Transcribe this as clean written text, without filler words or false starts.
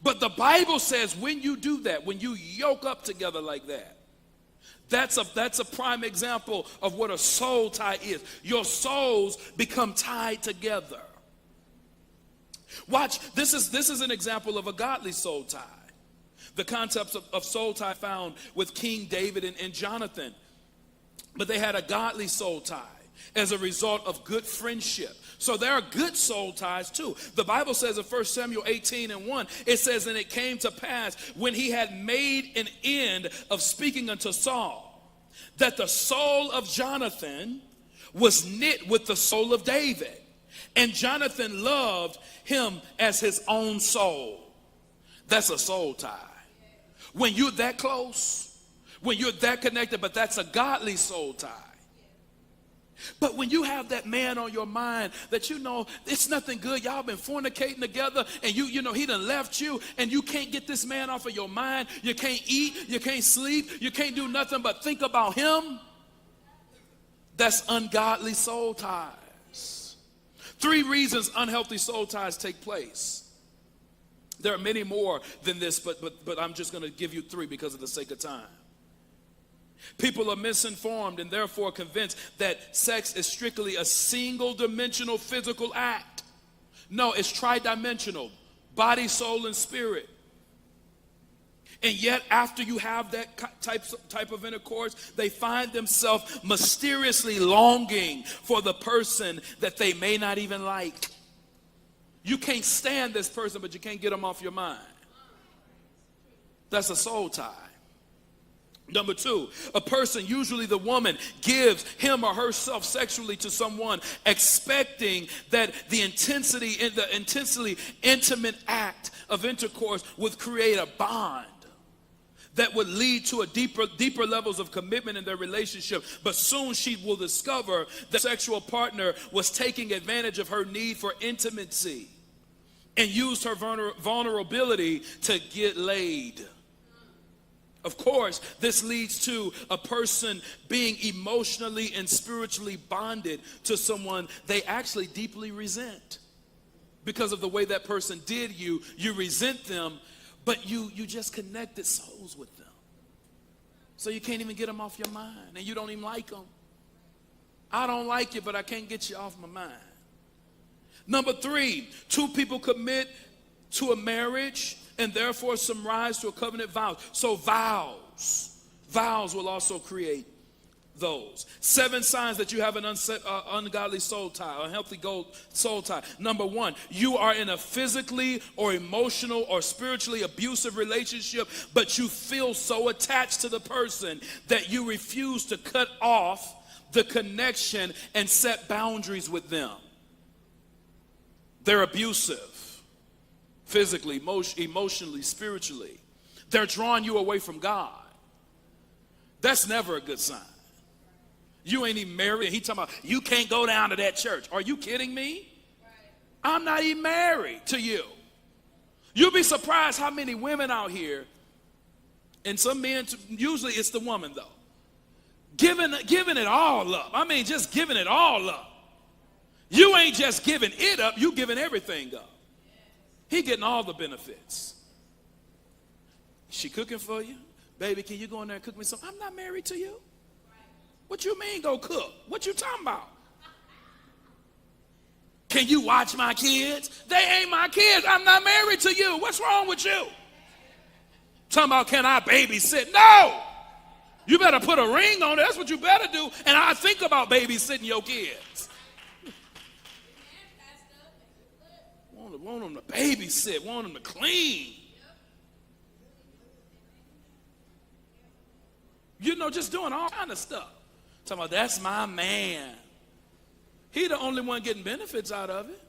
But the Bible says when you do that, when you yoke up together like that, that's a prime example of what a soul tie is. Your souls become tied together. Watch, this is an example of a godly soul tie. The concepts of soul tie found with King David and Jonathan. But they had a godly soul tie as a result of good friendship. So there are good soul ties too. The Bible says in 1 Samuel 18:1, it says, and it came to pass when he had made an end of speaking unto Saul, that the soul of Jonathan was knit with the soul of David. And Jonathan loved him as his own soul. That's a soul tie. When you're that close, when you're that connected, but that's a godly soul tie. But when you have that man on your mind that you know it's nothing good, y'all been fornicating together, and you know he done left you, and you can't get this man off of your mind, you can't eat, you can't sleep, you can't do nothing but think about him, that's ungodly soul ties. 3 reasons unhealthy soul ties take place. There are many more than this, but I'm just going to give you 3 because of the sake of time. People are misinformed and therefore convinced that sex is strictly a single-dimensional physical act. No, it's tridimensional, body, soul, and spirit. And yet, after you have that type of intercourse, they find themselves mysteriously longing for the person that they may not even like. You can't stand this person, but you can't get them off your mind. That's a soul tie. Number 2, a person, usually the woman, gives him or herself sexually to someone, expecting that the intensely intimate act of intercourse would create a bond that would lead to a deeper levels of commitment in their relationship. But soon she will discover the sexual partner was taking advantage of her need for intimacy and used her vulnerability to get laid. Of course, this leads to a person being emotionally and spiritually bonded to someone they actually deeply resent. Because of the way that person did you resent them, but you just connected souls with them. So you can't even get them off your mind, and you don't even like them. I don't like you, but I can't get you off my mind. Number 3, 2 people commit to a marriage and therefore some rise to a covenant vow. So vows will also create those. 7 signs that you have an ungodly soul tie, unhealthy soul tie. Number 1, you are in a physically or emotional or spiritually abusive relationship, but you feel so attached to the person that you refuse to cut off the connection and set boundaries with them. They're abusive. Physically, emotionally, spiritually. They're drawing you away from God. That's never a good sign. You ain't even married, and he talking about, you can't go down to that church. Are you kidding me? I'm not even married to you. You'll be surprised how many women out here, and some men, usually it's the woman though, giving it all up. I mean, just giving it all up. You ain't just giving it up, you giving everything up. He getting all the benefits. She cooking for you. Baby, can you go in there and cook me something? I'm not married to you. What you mean go cook? What you talking about? Can you watch my kids? They ain't my kids. I'm not married to you. What's wrong with you? Talking about, can I babysit? No. You better put a ring on it. That's what you better do. And I think about babysitting your kids. Want them to babysit, want them to clean. You know, just doing all kind of stuff. Talking about, that's my man. He the only one getting benefits out of it.